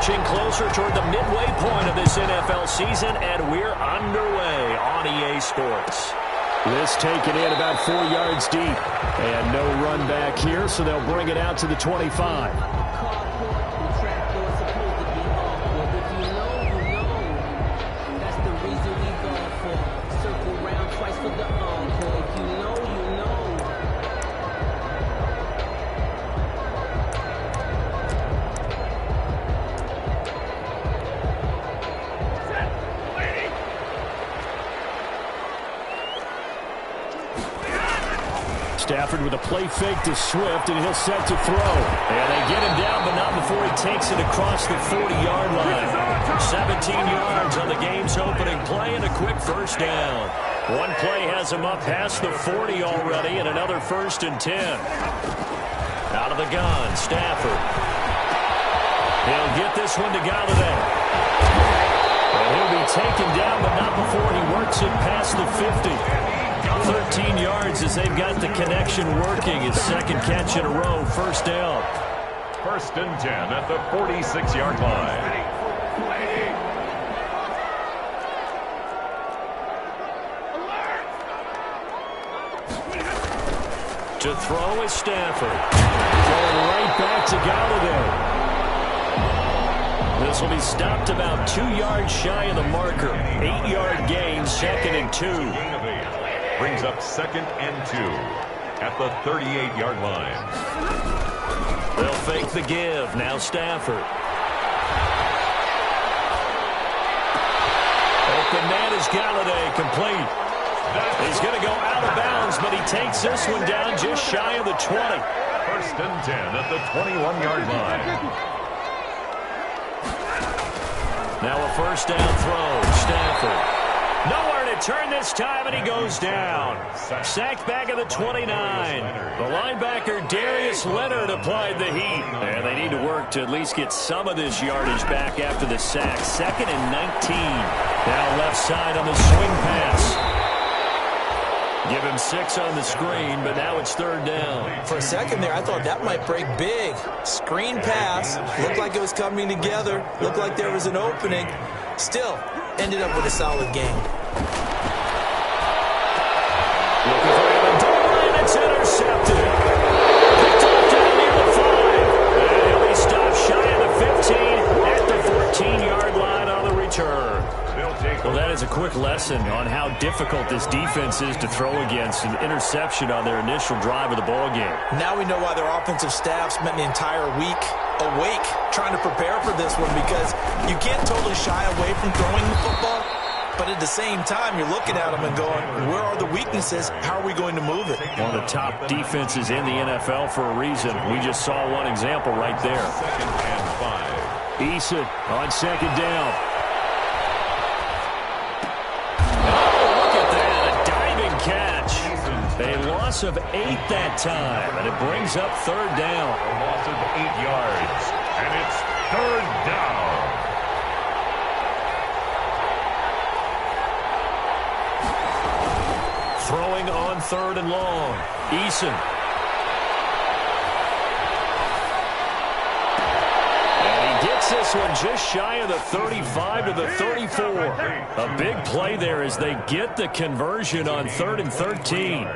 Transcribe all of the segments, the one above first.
inching closer toward the midway point of this NFL season, and we're underway on EA Sports. This taken in about 4 yards deep. And no run back here, so they'll bring it out to the 25. Stafford with a play fake to Swift, and he'll set to throw. And they get him down, but not before he takes it across the 40-yard line. 17 yards on the game's opening play and a quick first down. One play has him up past the 40 already, and another 1st and 10. Out of the gun, Stafford. He'll get this one to Galladay. And he'll be taken down, but not before he works it past the 50. 13 yards as they've got the connection working. His second catch in a row, first down. 1st and 10 at the 46-yard line. To throw is Stafford. Going right back to Galladay. This will be stopped about 2 yards shy of the marker. 8-yard gain, 2nd and 2. Brings up 2nd and 2 at the 38-yard line. They'll fake the give. Now Stafford. Open man is Galladay, complete. He's going to go out of bounds, but he takes this one down just shy of the 20. 1st and 10 at the 21-yard line. Now a first down throw. Stafford. Nowhere to turn this time, and he goes down. Sacked back at the 29. The linebacker, Darius Leonard, applied the heat. And they need to work to at least get some of this yardage back after the sack. 2nd and 19. Now left side on the swing pass. Give him 6 on the screen, but now it's 3rd down. For a second there, I thought that might break big. Screen pass. Looked like it was coming together. Looked like there was an opening. Still, ended up with a solid game. Looking for Amendola, and it's intercepted. Picked up down near the 5. And he'll be stopped shy of the 15 at the 14-yard line on the return. Well, that is a quick lesson on how difficult this defense is to throw against. An interception on their initial drive of the ball game. Now we know why their offensive staff spent the entire week awake trying to prepare for this one, because you can't totally shy away from throwing the football, but at the same time you're looking at them and going, where are the weaknesses? How are we going to move it? One of the top defenses in the NFL for a reason. We just saw one example right there. 2nd and 5. Eason on 2nd down. Catch. A loss of 8 that time, and it brings up 3rd down. A loss of 8 yards, and it's 3rd down. Throwing on 3rd and long. Eason. This one just shy of the 35 to the 34. A big play there as they get the conversion on 3rd and 13.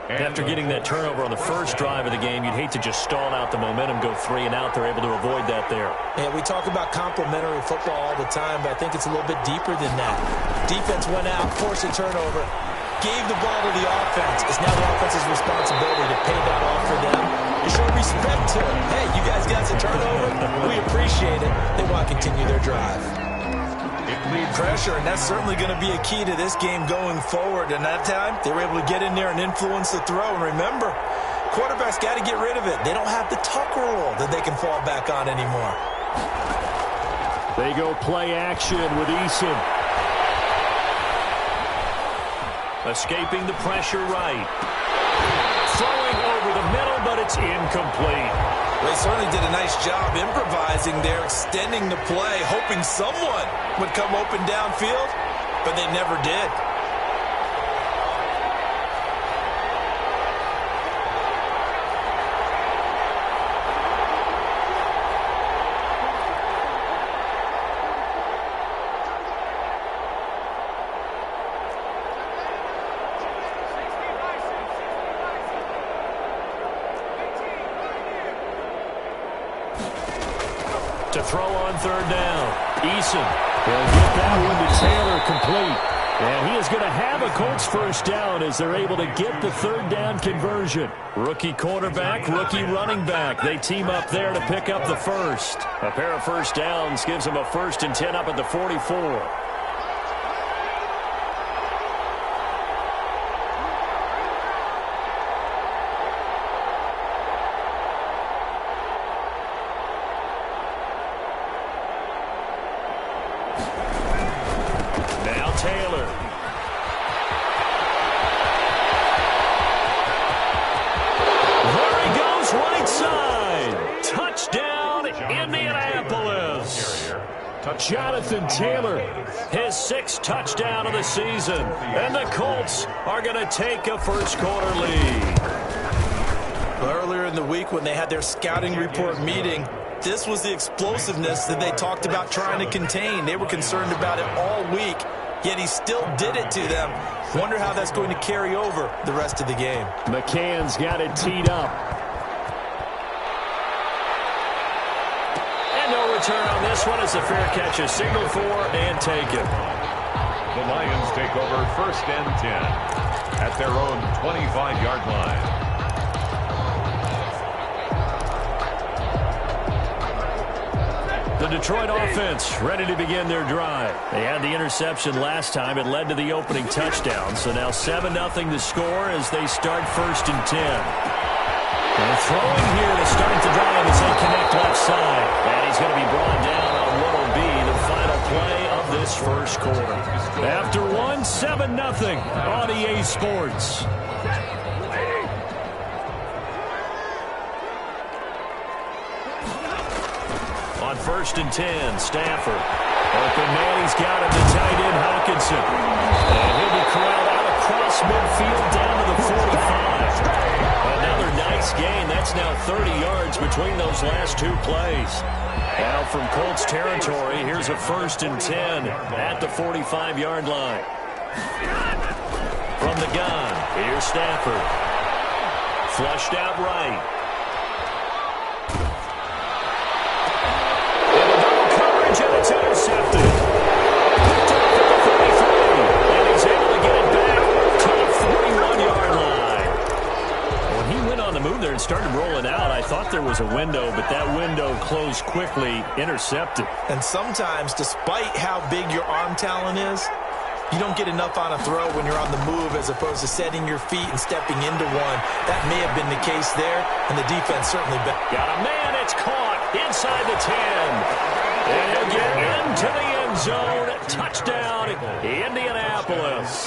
After getting that turnover on the first drive of the game, you'd hate to just stall out the momentum, go 3 and out. They're able to avoid that there. Yeah, we talk about complementary football all the time, but I think it's a little bit deeper than that. Defense went out, forced a turnover, gave the ball to the offense. It's now the offense's responsibility to pay that off for them. You show respect to them. Hey, you guys got some turnover? We appreciate it. They want to continue their drive. Pressure, and that's certainly going to be a key to this game going forward. And that time, they were able to get in there and influence the throw. And remember, quarterbacks got to get rid of it. They don't have the tuck rule that they can fall back on anymore. They go play action with Eason. Escaping the pressure right. Throwing over the middle, but it's incomplete. They certainly did a nice job improvising there, extending the play, hoping someone would come open downfield, but they never did. To throw on third down. Eason. They'll get that one to Taylor complete. And he is going to have a Colts first down as they're able to get the third down conversion. Rookie quarterback, rookie running back. They team up there to pick up the first. A pair of first downs gives them a 1st and 10 up at the 44. Taylor. There he goes, right side. Touchdown, Indianapolis. Jonathan Taylor. His 6th touchdown of the season. And the Colts are going to take a first-quarter lead. Earlier in the week when they had their scouting report meeting, this was the explosiveness that they talked about trying to contain. They were concerned about it all week. Yet he still did it to them. Wonder how that's going to carry over the rest of the game. McCann's got it teed up. And no return on this one as the fair catch is signaled for and taken. The Lions take over 1st and 10 at their own 25-yard line. The Detroit offense ready to begin their drive. They had the interception last time. It led to the opening touchdown. So now 7-0 the score as they start 1st and 10. And throwing here to start the drive as they connect left side. And he's going to be brought down on what will be the final play of this first quarter. After 7-0 on EA Sports. On 1st and 10, Stafford. Open man, he's got him to tight end Hawkinson. And he'll be corralled out across midfield down to the 45. Another nice gain. That's now 30 yards between those last 2 plays. Now from Colts territory, here's a 1st and 10 at the 45-yard line. From the gun, here's Stafford. Flushed out right. And it's intercepted. Picked off at the 33. And he's able to get it back to the 41-yard line. When he went on the move there and started rolling out, I thought there was a window, but that window closed quickly, intercepted. And sometimes, despite how big your arm talent is, you don't get enough on a throw when you're on the move as opposed to setting your feet and stepping into one. That may have been the case there, and the defense certainly bet. Got a man, it's caught inside the 10. And he'll get into the end zone. Touchdown, Indianapolis.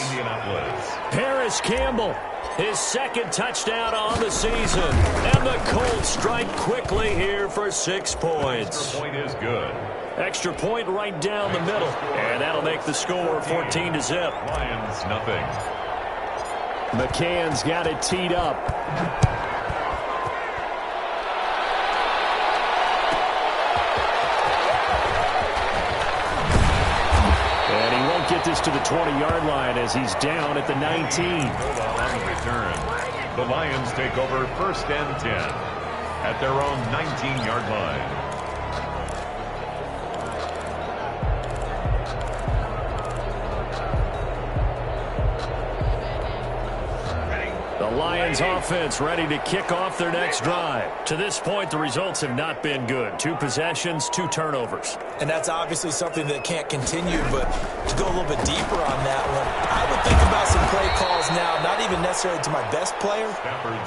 Paris Campbell, his 2nd touchdown on the season. And the Colts strike quickly here for 6 points. Extra point is good. Extra point right down the middle. And that'll make the score 14-0. Lions, nothing. McCann's got it teed up. Get this to the 20-yard line as he's down at the 19. On the return, the Lions take over 1st and 10 at their own 19-yard line. The Lions offense ready to kick off their next drive. To this point, the results have not been good. 2 possessions, 2 turnovers. And that's obviously something that can't continue, but to go a little bit deeper on that one, I would think about some play calls now, not even necessarily to my best player,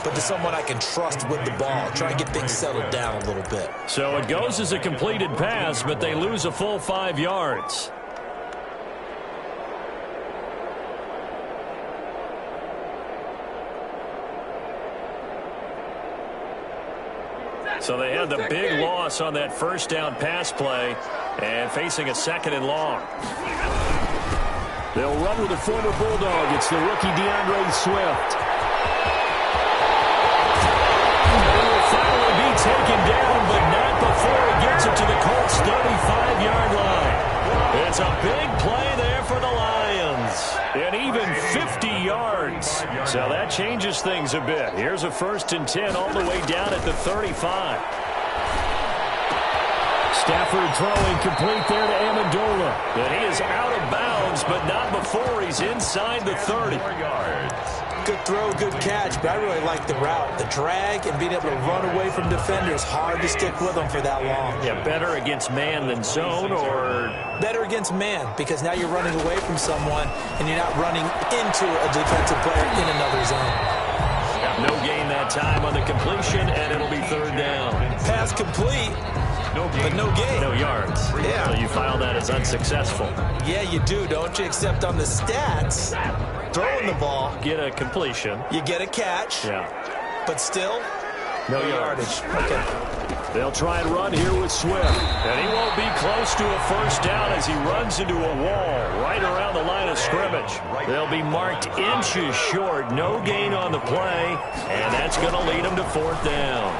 but to someone I can trust with the ball. Try and get things settled down a little bit. So it goes as a completed pass, but they lose a full 5 yards. So they had the big loss on that first down pass play and facing a 2nd and long. They'll run with a former Bulldog. It's the rookie DeAndre Swift. He will finally be taken down, but not before he gets it to the Colts' 35-yard line. It's a big play there for the Lions. And even 50 yards. So that changes things a bit. Here's a 1st and 10 all the way down at the 35. Stafford throwing complete there to Amendola. And he is out of bounds, but not before he's inside the 30. 4 yards. Good throw, good catch, but I really like the route. The drag and being able to run away from defenders, hard to stick with them for that long. Yeah, better against man than zone, or better against man, because now you're running away from someone and you're not running into a defensive player in another zone. no gain that time on the completion, and it'll be 3rd down. Pass complete, but no gain. No yards. Yeah. So you file that as unsuccessful. Yeah, you do, don't you? Except on the stats, throwing the ball, Get a completion. you get a catch, Yeah. but still, No yardage. Okay. They'll try and run here with Swift. And he won't be close to a 1st down as he runs into a wall right around the line of scrimmage. They'll be marked inches short. No gain on the play, and that's going to lead them to 4th down.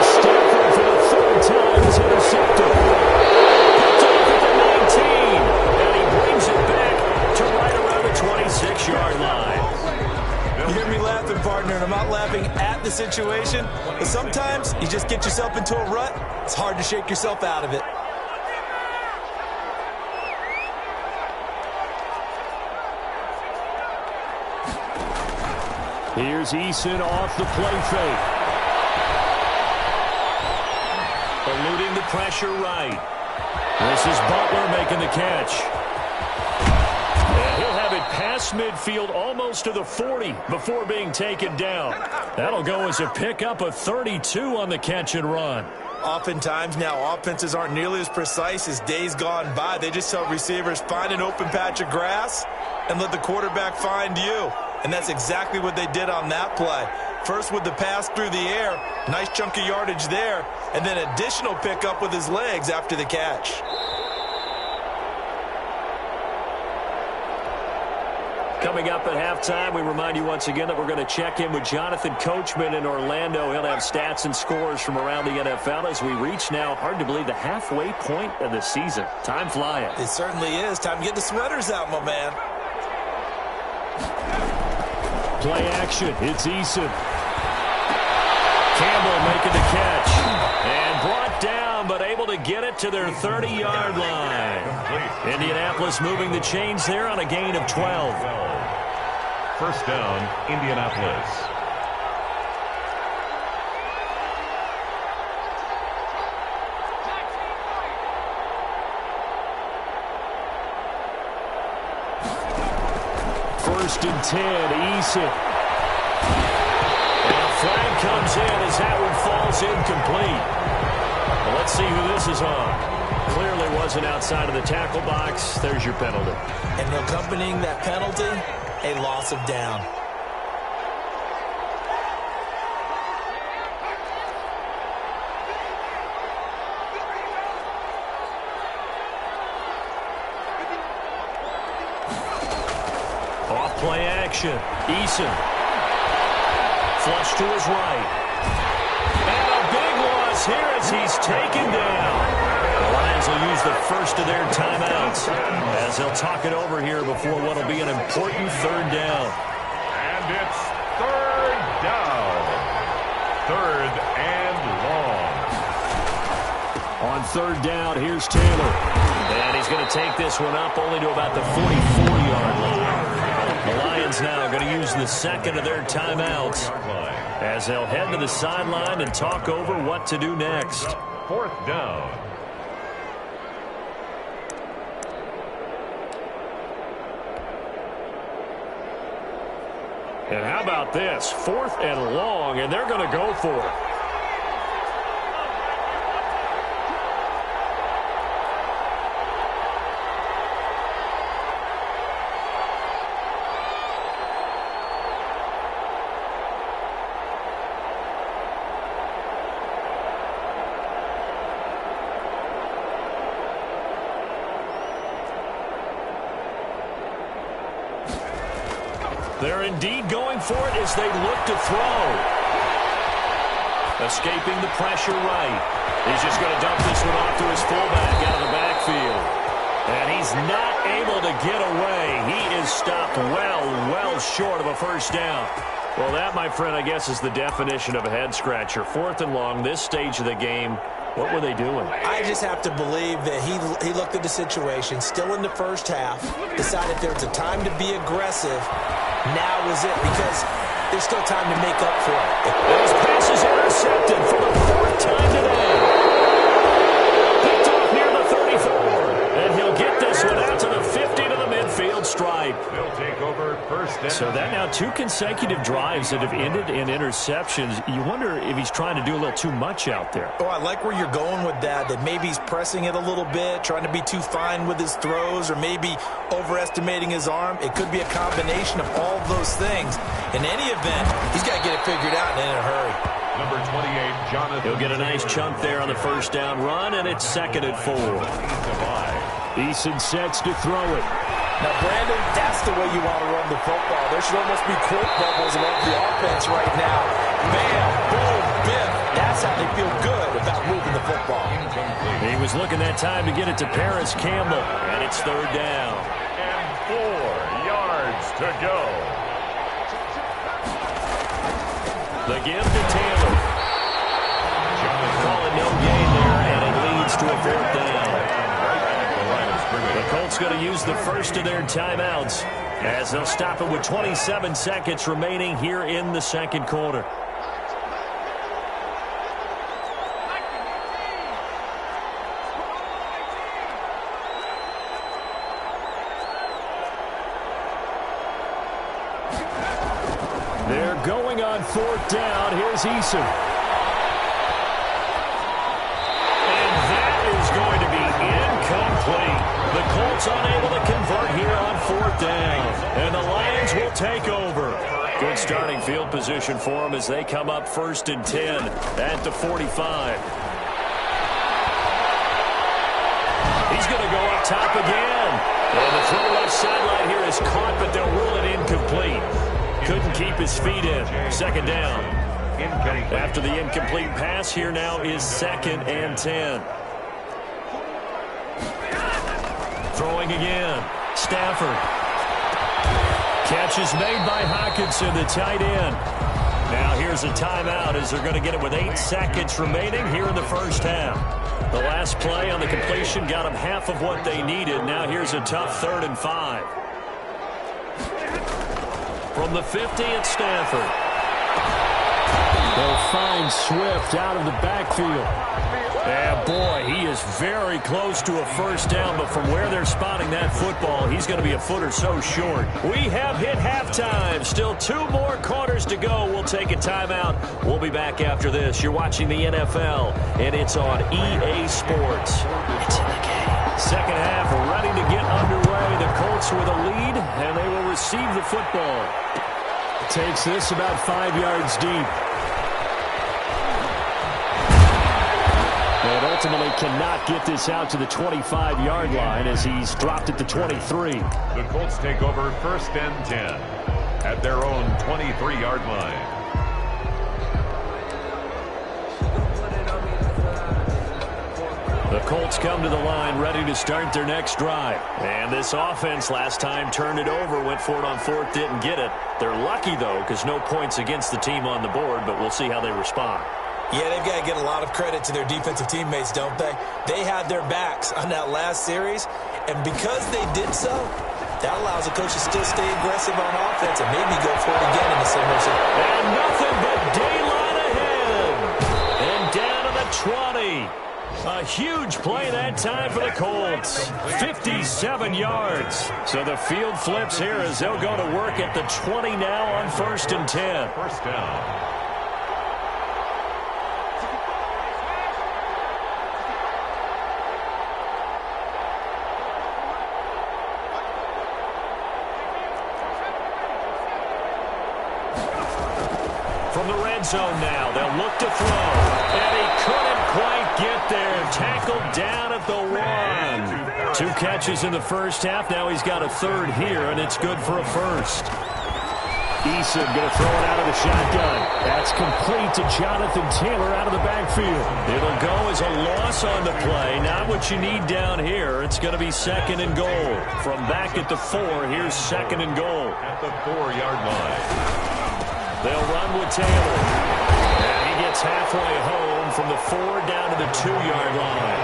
Stafford for the 3rd time is intercepted. Picked off at the 19, and he brings it back to right around the 26-yard line. You hear me laughing, partner, and I'm not laughing at the situation, but sometimes you just get yourself into a rut. It's hard to shake yourself out of it. Here's Eason off the play fake. Eluding the pressure right. This is Butler making the catch. And he'll have it past midfield almost to the 40 before being taken down. That'll go as a pickup of 32 on the catch and run. Oftentimes now, offenses aren't nearly as precise as days gone by. They just tell receivers, find an open patch of grass and let the quarterback find you. And that's exactly what they did on that play. First with the pass through the air, nice chunk of yardage there, and then additional pickup with his legs after the catch. Coming up at halftime, we remind you once again that we're going to check in with Jonathan Coachman in Orlando. He'll have stats and scores from around the NFL as we reach now, hard to believe, the halfway point of the season. Time flying. It certainly is. Time to get the sweaters out, my man. Play action. It's Eason. Campbell making the catch. And brought down, but able to get it to their 30-yard line. Indianapolis moving the chains there on a gain of 12. 1st down, Indianapolis. First and 10, Eason. And a flag comes in as that one falls incomplete. Well, let's see who this is on. Clearly wasn't outside of the tackle box. There's your penalty. And accompanying that penalty, a loss of down. Off play action. Eason. Flush to his right. And a big loss here as he's taken down. The Lions will use the first of their timeouts as they'll talk it over here before what will be an important 3rd down. And it's 3rd down. 3rd and long. On 3rd down, here's Taylor. And he's going to take this one up only to about the 44-yard line. The Lions now going to use the 2nd of their timeouts as they'll head to the sideline and talk over what to do next. 4th down. And how about this? 4th and long, and they're going to go for it. They're indeed going for it as they look to throw. Escaping the pressure right. He's just going to dump this one off to his fullback out of the backfield. And he's not able to get away. He is stopped well short of a 1st down. Well, that, my friend, I guess is the definition of a head-scratcher. 4th and long, this stage of the game. What were they doing? I just have to believe that he looked at the situation, still in the first half, decided there was a time to be aggressive. Now is it, because there's still time to make up for it. Those passes intercepted for the 4th time today. Picked off near the 34. And he'll get this one out to the 50 to the midfield stripe. They'll take over first down. So that now 2 consecutive drives that have ended in interceptions. You wonder if he's trying to do a little too much out there. Oh, I like where you're going with that maybe he's pressing it a little bit, trying to be too fine with his throws, or maybe overestimating his arm. It could be a combination of all those things. In any event, he's got to get it figured out and in a hurry. Number 28, Jonathan. He'll get a nice chunk there on the first down run, and it's 2nd and 4. Eason sets to throw it. Now, Brandon, that's the way you want to run the football. There should almost be quote bubbles above the offense right now. Bam, boom, biff. That's how they feel good about moving the football. He was looking that time to get it to Paris Campbell, and it's 3rd down. And 4 yards to go. The give to Taylor. Call it no gain there, and it leads to a 4th down. The Colts going to use the first of their timeouts as they'll stop it with 27 seconds remaining here in the 2nd quarter. They're going on 4th down. Here's Eason. And that is going to be incomplete. The Colts unable to convert here on 4th down. And the Lions will take over. Good starting field position for them as they come up 1st and 10 at the 45. He's going to go up top again. And the throw left sideline here is caught, but they'll rule it incomplete. Couldn't keep his feet in. 2nd down. After the incomplete pass, here now is 2nd and 10. Throwing again. Stafford. Catch is made by Hockenson, the tight end. Now here's a timeout as they're going to get it with 8 seconds remaining here in the first half. The last play on the completion got them half of what they needed. Now here's a tough 3rd and 5. From the 50 at Stanford. They'll find Swift out of the backfield. Yeah, boy, he is very close to a first down, but from where they're spotting that football, he's going to be a foot or so short. We have hit halftime. Still 2 more quarters to go. We'll take a timeout. We'll be back after this. You're watching the NFL, and it's on EA Sports. It's in the game. 2nd half ready to get underway. The Colts with a lead, and they will receive the football. Takes this about 5 yards deep. And ultimately cannot get this out to the 25-yard line as he's dropped at the 23. The Colts take over 1st and 10 at their own 23-yard line. The Colts come to the line ready to start their next drive. And this offense last time turned it over, went for it on 4th, didn't get it. They're lucky, though, because no points against the team on the board, but we'll see how they respond. Yeah, they've got to get a lot of credit to their defensive teammates, don't they? They had their backs on that last series, and because they did so, that allows the coach to still stay aggressive on offense and maybe go for it again in the same motion. And nothing but daylight ahead. And down to the 20. A huge play that time for the Colts. 57 yards. So the field flips here as they'll go to work at the 20 now on 1st and 10. First down. From the red zone now, they'll look to throw. And he couldn't quite get there. Tackled down at the 1. 2 catches in the first half. Now he's got a 3rd here, and it's good for a 1st. Eason going to throw it out of the shotgun. That's complete to Jonathan Taylor out of the backfield. It'll go as a loss on the play. Not what you need down here. It's going to be 2nd and goal. From back at the 4, here's 2nd and goal. At the 4-yard line. They'll run with Taylor. And he gets halfway home from the 4 down to the 2-yard line.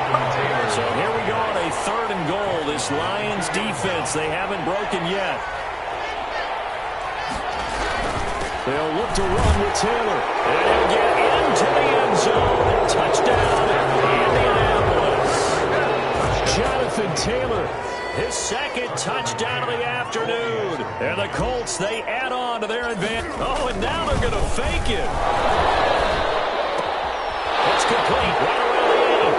So here we go on a 3rd and goal. This Lions defense, they haven't broken yet. They'll look to run with Taylor. And he'll get into the end zone. Touchdown, Indianapolis. Jonathan Taylor, his 2nd touchdown of the afternoon. And the Colts, they add on to their advantage. Oh, and now they're going to fake it. It's complete right around the 8.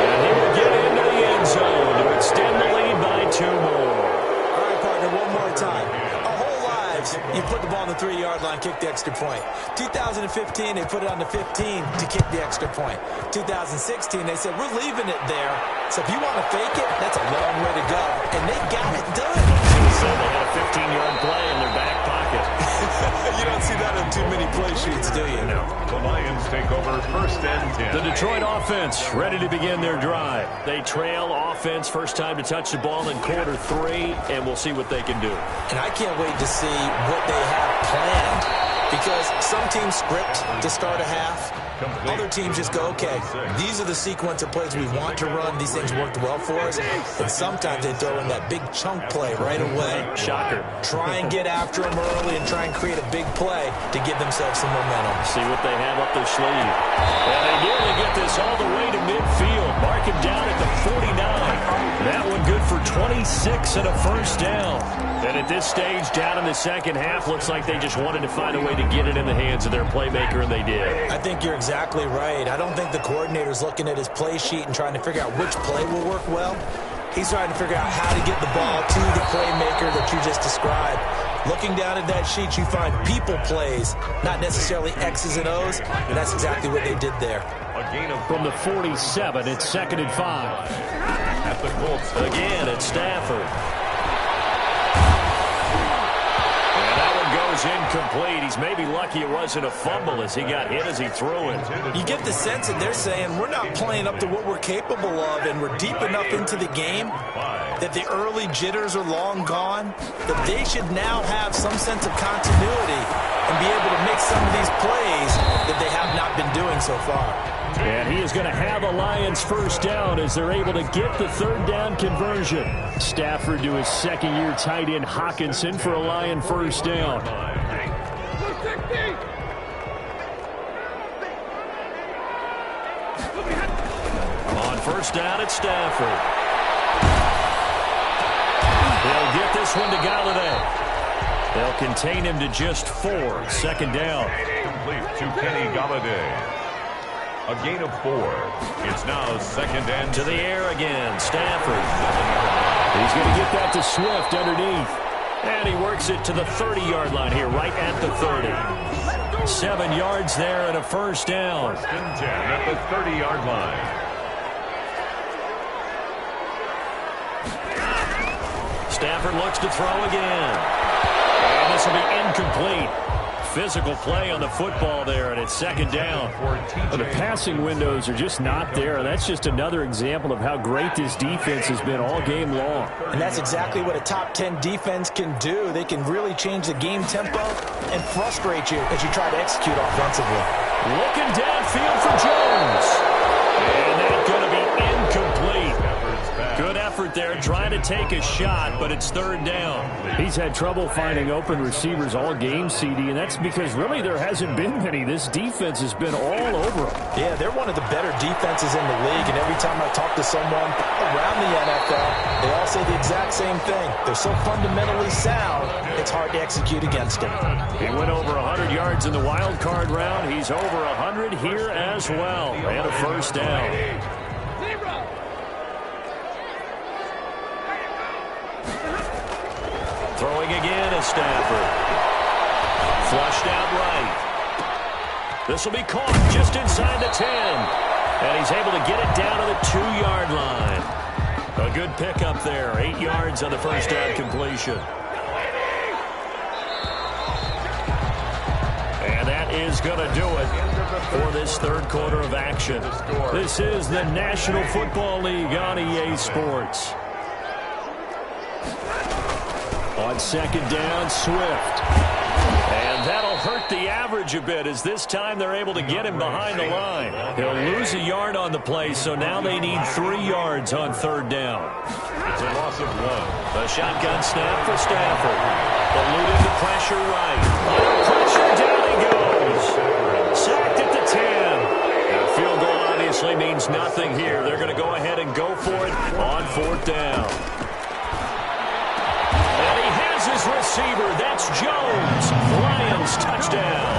And he will get into the end zone to extend the lead by 2 more. All right, partner, one more time. Our whole lives, you put the ball on the 3-yard line, kick the extra point. 2015, they put it on the 15 to kick the extra point. 2016, they said, we're leaving it there. So if you want to fake it, that's a long way to go. And they got it done. So they had a 15-yard play in their back pocket. You don't see that on too many play sheets, do you? No. The Lions take over 1st and 10. The Detroit offense ready to begin their drive. They trail offense, first time to touch the ball in quarter 3, and we'll see what they can do. And I can't wait to see what they have planned. Because some teams script to start a half. Other teams just go, okay, these are the sequence of plays we want to run. These things worked well for us. And sometimes they throw in that big chunk play right away. Shocker. Try and get after them early and try and create a big play to give themselves some momentum. See what they have up their sleeve. And they nearly get this all the way to midfield. Mark him down at the 49. That one good for 26 and a first down. And at this stage, down in the second half, looks like they just wanted to find a way to get it in the hands of their playmaker, and they did. I think you're exactly right. I don't think the coordinator's looking at his play sheet and trying to figure out which play will work well. He's trying to figure out how to get the ball to the playmaker that you just described. Looking down at that sheet, you find people plays, not necessarily X's and O's, and that's exactly what they did there. A gain of From the 47, it's 2nd and 5. at the Colts. Again, it's Stafford. Goes incomplete. He's maybe lucky it wasn't a fumble as he got hit as he threw it. You get the sense that they're saying we're not playing up to what we're capable of, and we're deep enough into the game that the early jitters are long gone, that they should now have some sense of continuity and be able to make some of these plays that they have not been doing so far. And he is going to have a Lions first down as they're able to get the 3rd down conversion. Stafford to his 2nd-year tight end Hawkinson for a Lion first down. On first down, it's Stafford. They'll get this one to Galladay. They'll contain him to just 4. 2nd down. Complete to Kenny Galladay. A gain of 4. It's now 2nd and to the air again. Stafford. He's going to get that to Swift underneath. And he works it to the 30-yard line here, right at the 30. 7 yards there and a first down. 1st and 10 at the 30-yard line. Stafford looks to throw again. And this will be incomplete. Physical play on the football there, and it's 2nd down. The passing windows are just not there. That's just another example of how great this defense has been all game long. And that's exactly what a top 10 defense can do. They can really change the game tempo and frustrate you as you try to execute offensively. Looking downfield for Jones. And that's going to be incomplete. Good effort there, trying to take a shot, but it's 3rd down. He's had trouble finding open receivers all game, CD, and that's because really there hasn't been many. This defense has been all over them. Yeah, they're one of the better defenses in the league, and every time I talk to someone around the NFL, they all say the exact same thing. They're so fundamentally sound, it's hard to execute against them. He went over 100 yards in the wild card round. He's over 100 here as well, and a first down. Throwing again is Stafford. Flushed out right. This will be caught just inside the 10. And he's able to get it down to the 2-yard line. A good pickup there. 8 yards on the first down completion. And that is going to do it for this 3rd quarter of action. This is the National Football League on EA Sports. On 2nd down, Swift. And that'll hurt the average. coverage a bit, as this time they're able to get him behind the line. He'll lose a yard on the play, so now they need 3 yards on third down. It's a loss of 1. The shotgun snap for Stafford. Eluded the pressure right. Under pressure, down he goes. Sacked at the 10. A field goal obviously means nothing here. They're going to go ahead and go for it on fourth down. And he has his receiver. That's Jones. Lions touchdown.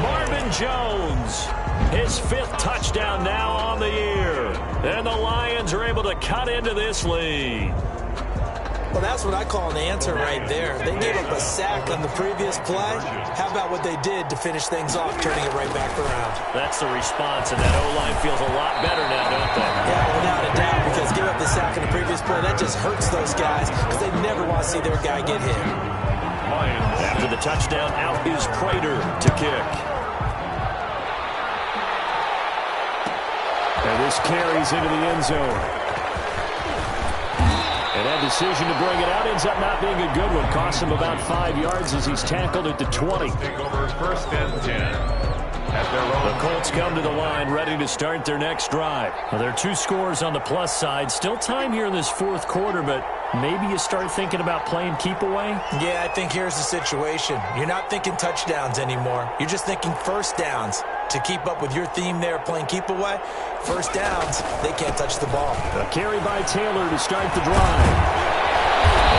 Marvin Jones. His 5th touchdown now on the year. And the Lions are able to cut into this lead. Well, that's what I call an answer right there. They gave up a sack on the previous play. How about what they did to finish things off, turning it right back around? That's the response, and that O-line feels a lot better now, don't they? Yeah, without a doubt, because give up the sack on the previous play, that just hurts those guys because they never want to see their guy get hit. After the touchdown, out is Prater to kick. And this carries into the end zone. And that decision to bring it out ends up not being a good one. Costs him about 5 yards as he's tackled at the 20. Take over first and 10. At their own. The Colts come to the line, ready to start their next drive. Well, there are 2 scores on the plus side. Still time here in this fourth quarter, but maybe you start thinking about playing keep away? Yeah, I think here's the situation. You're not thinking touchdowns anymore. You're just thinking first downs. To keep up with your theme there, playing keep away, first downs, they can't touch the ball. A carry by Taylor to start the drive.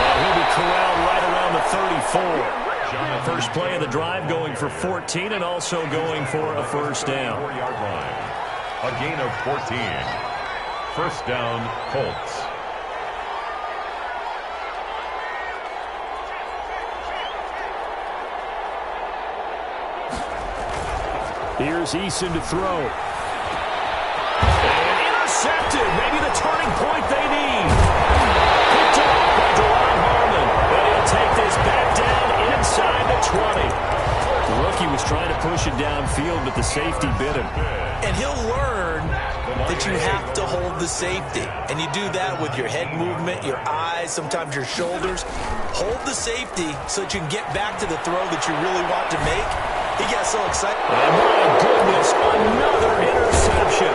And he'll be corralled right around the 34. First play of the drive going for 14 and also going for a first down. 4-yard line. A gain of 14. First down, Colts. Here's Eason to throw. And intercepted. Maybe the turning point they need. Picked up by Deron Harmon. And he'll take this back down inside the 20. The rookie was trying to push it downfield, but the safety bit him. And he'll learn that you have to hold the safety. And you do that with your head movement, your eyes, sometimes your shoulders. Hold the safety so that you can get back to the throw that you really want to make. He got so excited. And my goodness, another interception.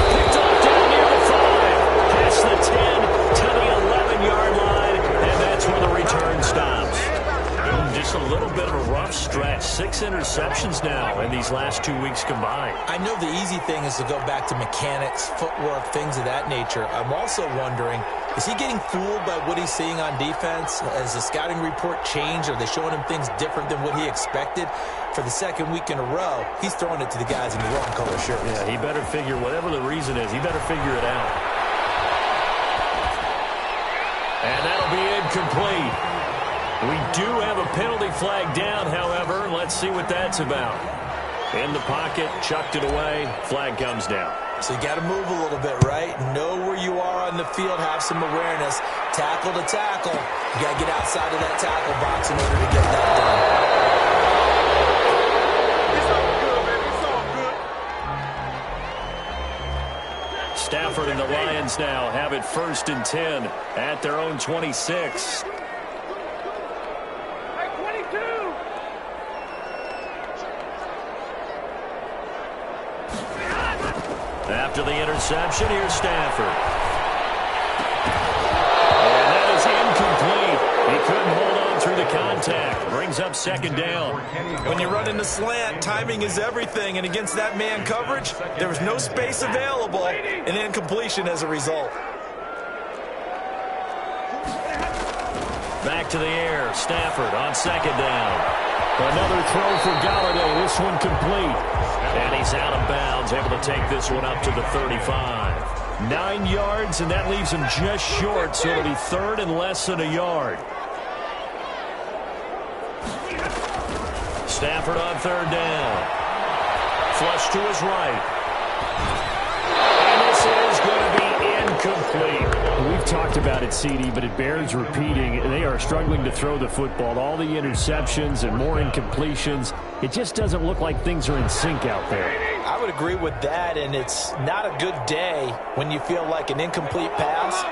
Picked off down near the 5. Past the 10 to the 11-yard line. And that's where the return stops. Just a little bit of a rough stretch. 6 interceptions now in these last 2 weeks combined. I know the easy thing is to go back to mechanics, footwork, things of that nature. I'm also wondering, is he getting fooled by what he's seeing on defense? Has the scouting report changed? Are they showing him things different than what he expected? For the second week in a row, he's throwing it to the guys in the wrong color shirts. Yeah, he better figure, whatever the reason is, he better figure it out. And that'll be incomplete. We do have a penalty flag down, however. Let's see what that's about. In the pocket, chucked it away, flag comes down. So you got to move a little bit, right? Know where you are on the field, have some awareness. Tackle to tackle. You got to get outside of that tackle box in order to get that done. Stafford and the Lions now have it 1st and 10 at their own 26. After the interception, here's Stafford. And that is incomplete. He couldn't hold on through the contact. Brings up 2nd down. When you run in the slant, timing is everything. And against that man coverage, there was no space available, and incompletion as a result. Back to the air. Stafford on 2nd down. Another throw for Galladay. This one complete. And he's out of bounds, able to take this one up to the 35. 9 yards, and that leaves him just short, so it'll be 3rd and less than a yard. Stafford on 3rd down. Flush to his right. And this is going to be incomplete. We've talked about it, CD, but it bears repeating. They are struggling to throw the football. All the interceptions and more incompletions. It just doesn't look like things are in sync out there. I would agree with that, and it's not a good day when you feel like an incomplete pass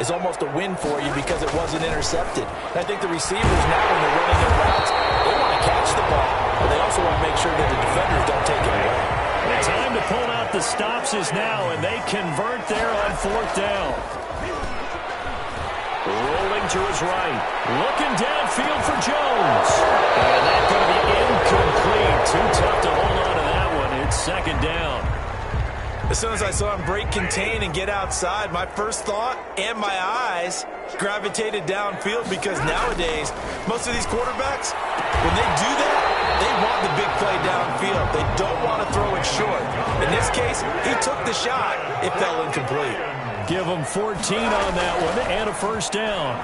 is almost a win for you because it wasn't intercepted. And I think the receivers now, when they're running their routes, they want to catch what the stops is now, and they convert there on 4th down. Rolling to his right. Looking downfield for Jones. And that's going to be incomplete. Too tough to hold on to that one. It's 2nd down. As soon as I saw him break contain and get outside, my first thought and my eyes gravitated downfield, because nowadays, most of these quarterbacks, when they do that, they want the big play downfield. They don't want to throw it short. In this case, he took the shot. It fell incomplete. Give him 14 on that one and a 1st down.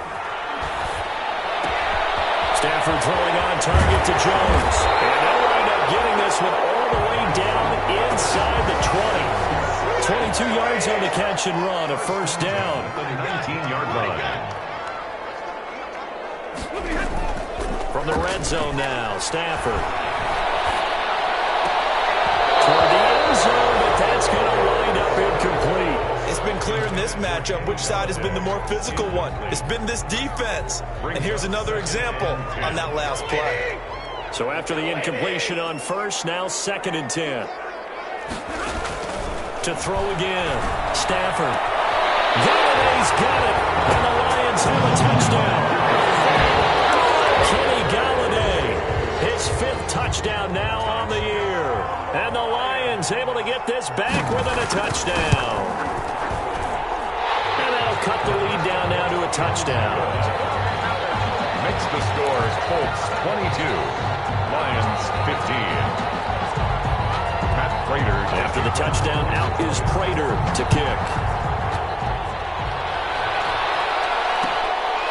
Stafford throwing on target to Jones. And they'll wind up getting this one all the way down inside the 20. 22 yards on the catch and run, a 1st down. The 19-yard line. From the red zone now, Stafford. Toward the end zone, but that's going to wind up incomplete. It's been clear in this matchup which side has been the more physical one. It's been this defense. And here's another example on that last play. So after the incompletion on 1st, now 2nd and 10. To throw again, Stafford. Galladay's got it, and the Lions have a touchdown. Kenny Galladay, his 5th touchdown now on the year. And the Lions able to get this back within a touchdown. And that'll cut the lead down now to a touchdown. Makes the scores Colts 22, Lions 15. Prater. After the touchdown, out is Prater to kick.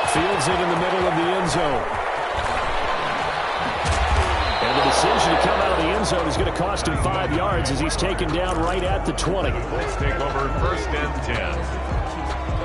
Fields it in the middle of the end zone. And the decision to come out of the end zone is going to cost him 5 yards as he's taken down right at the 20. Let's take over 1st and 10.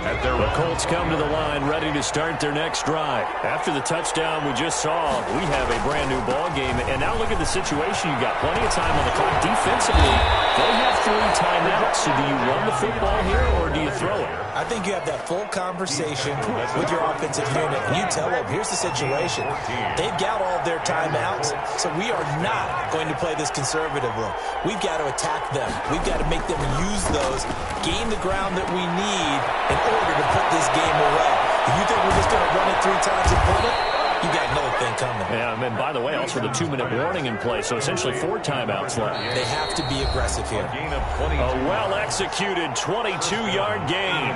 The Colts come to the line ready to start their next drive. After the touchdown we just saw, we have a brand new ball game. And now look at the situation. You got plenty of time on the clock. Defensively, they have 3 timeouts. So do you run the football here or do you throw it? I think you have that full conversation with your offensive unit, and you tell them, here's the situation. They've got all their timeouts, so we are not going to play this conservatively. We've got to attack them. We've got to make them use those, gain the ground that we need in order to put this game away. If you think we're just going to run it 3 times and pull it, you got another thing coming. Yeah, and by the way, also the 2-minute warning in play, so essentially 4 timeouts left. They have to be aggressive here. A well-executed 22-yard gain.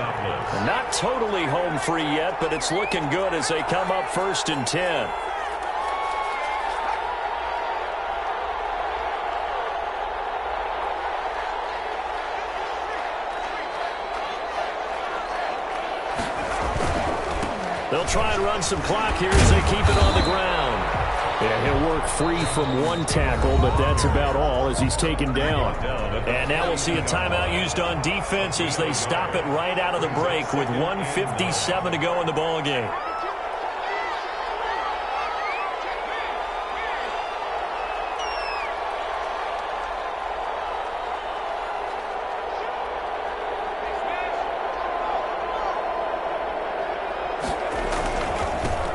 Not totally home free yet, but it's looking good as they come up 1st and 10. They'll try and run some clock here as they keep it on the ground. Yeah, he'll work free from 1 tackle, but that's about all as he's taken down. And now we'll see a timeout used on defense as they stop it right out of the break with 1:57 to go in the ball game.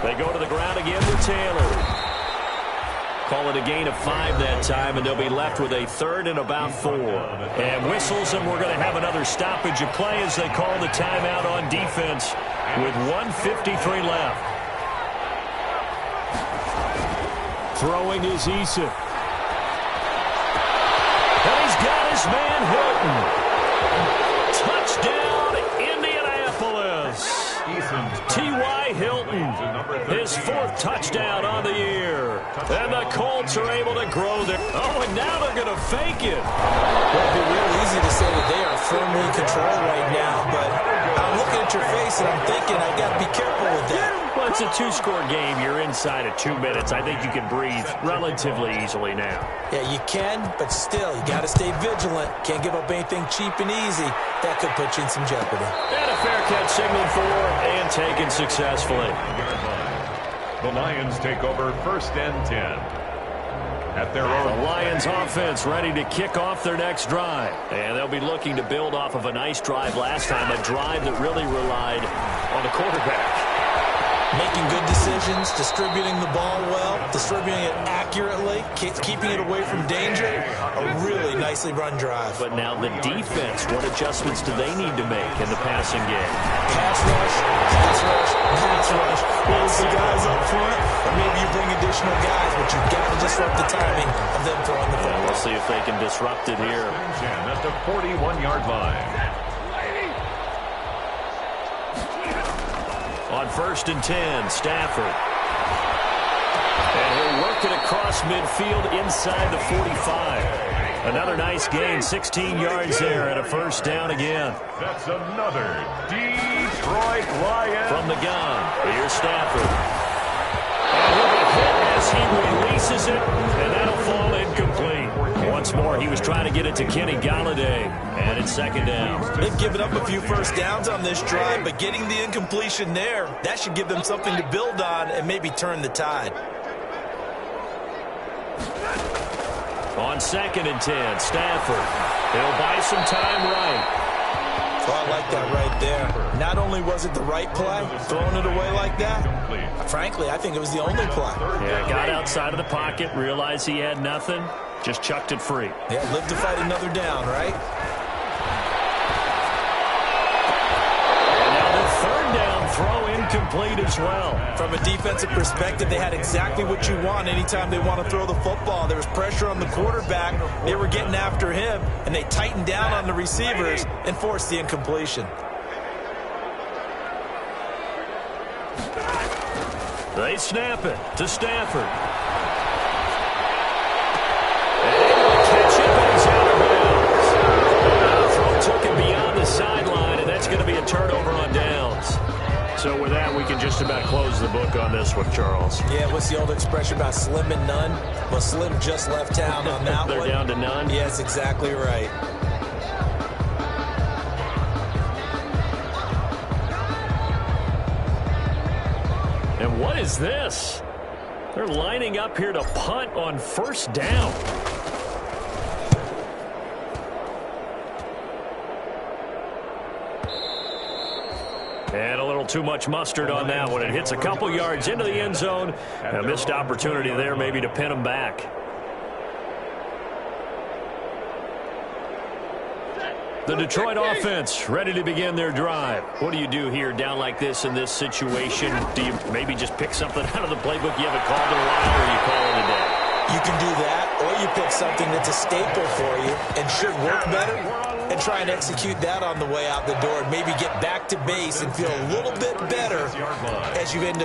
They go to the ground again with Taylor. Call it a gain of 5 that time, and they'll be left with a 3rd and about 4. And whistles, and we're going to have another stoppage of play as they call the timeout on defense with 1:53 left. Throwing is Eason. And he's got his man Hilton. Touchdown, Indianapolis. T.Y. Hilton, his 4th touchdown on the year. And the Colts are able to grow their... Oh, and now they're going to fake it. Well, it'd be real easy to say that they are firmly in control right now, but I'm looking at your face and I'm thinking I got to be careful with that. Well, it's a 2-score game. You're inside of 2 minutes. I think you can breathe relatively easily now. Yeah, you can, but still, you got to stay vigilant. Can't give up anything cheap and easy. That could put you in some jeopardy. And a fair catch signaled for and taken successfully. The Lions take over 1st and 10. At their own. The Lions offense ready to kick off their next drive. And they'll be looking to build off of a nice drive last time, a drive that really relied on the quarterback. Making good decisions, distributing the ball well, distributing it accurately, keeping it away from danger. A really nicely run drive. But now the defense, what adjustments do they need to make in the passing game? Pass rush, pass rush, pass rush. Well, the guys up front, or maybe you bring additional guys, but you've got to disrupt the timing of them throwing the football. We'll see if they can disrupt it here. At the 41-yard line. On 1st and 10, Stafford. And he'll work it across midfield inside the 45. Another nice gain, 16 yards there and a first down again. That's another Detroit Lions. From the gun, here's Stafford. And he'll be hit as he releases it, and that'll fall incomplete. Once more, he was trying to get it to Kenny Galladay, and it's 2nd down. They've given up a few first downs on this drive, but getting the incompletion there, that should give them something to build on and maybe turn the tide. On 2nd and 10, Stafford. He'll buy some time right. Oh, I like that right there. Not only was it the right play, throwing it away like that, frankly, I think it was the only play. Yeah, got outside of the pocket, realized he had nothing, just chucked it free. Yeah, live to fight another down, right? And now the 3rd down throw incomplete as well. From a defensive perspective, they had exactly what you want anytime they want to throw the football. There was pressure on the quarterback. They were getting after him, and they tightened down on the receivers and forced the incompletion. They snap it to Stafford. And able to catch it, but he's out of bounds. The throw took him beyond the sideline, and that's going to be a turnover on downs. So with that, we can just about close the book on this one, Charles. Yeah, what's the old expression about slim and none? Well, Slim just left town on that They're one. down to none? Yes, exactly right. And what is this? They're lining up here to punt on 1st down. And a little too much mustard on that one. It hits a couple yards into the end zone. A missed opportunity there maybe to pin them back. The Detroit offense ready to begin their drive. What do you do here down like this in this situation? Do you maybe just pick something out of the playbook you haven't called in a while, or you call it a day? You can do that, or you pick something that's a staple for you and should work better and try and execute that on the way out the door and maybe get back to base and feel a little bit better as you end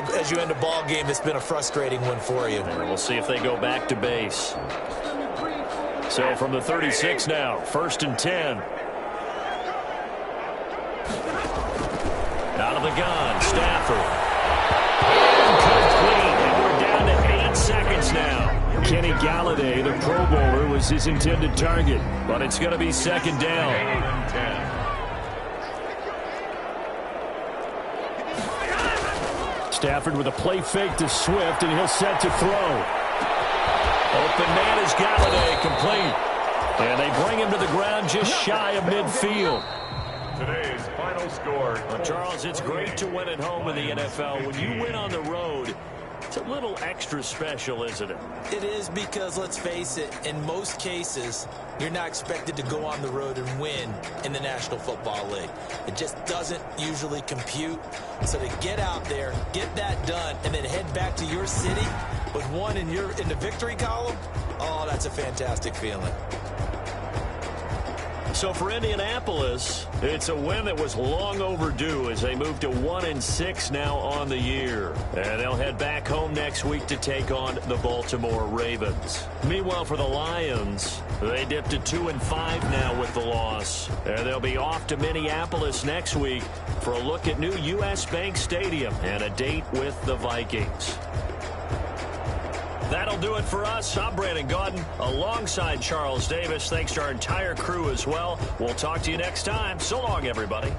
a ball game that's been a frustrating one for you. And we'll see if they go back to base. So from the 36 now, 1st and 10. Out of the gun, Stafford. Incomplete, and we're down to 8 seconds now. Kenny Galladay, the Pro Bowler, was his intended target, but it's going to be 2nd down. Stafford with a play fake to Swift, and he'll set to throw. Open man is Galladay, complete. And they bring him to the ground just shy of midfield. Today's final score. Well, Charles, it's great to win at home in the NFL. When you win on the road, it's a little extra special, isn't it? It is, because, let's face it, in most cases, you're not expected to go on the road and win in the National Football League. It just doesn't usually compute. So to get out there, get that done, and then head back to your city with one in the victory column, oh, that's a fantastic feeling. So for Indianapolis, it's a win that was long overdue as they move to 1-6 now on the year. And they'll head back home next week to take on the Baltimore Ravens. Meanwhile, for the Lions, they dipped to 2-5 now with the loss. And they'll be off to Minneapolis next week for a look at new U.S. Bank Stadium and a date with the Vikings. That'll do it for us. I'm Brandon Gaudin alongside Charles Davis. Thanks to our entire crew as well. We'll talk to you next time. So long, everybody.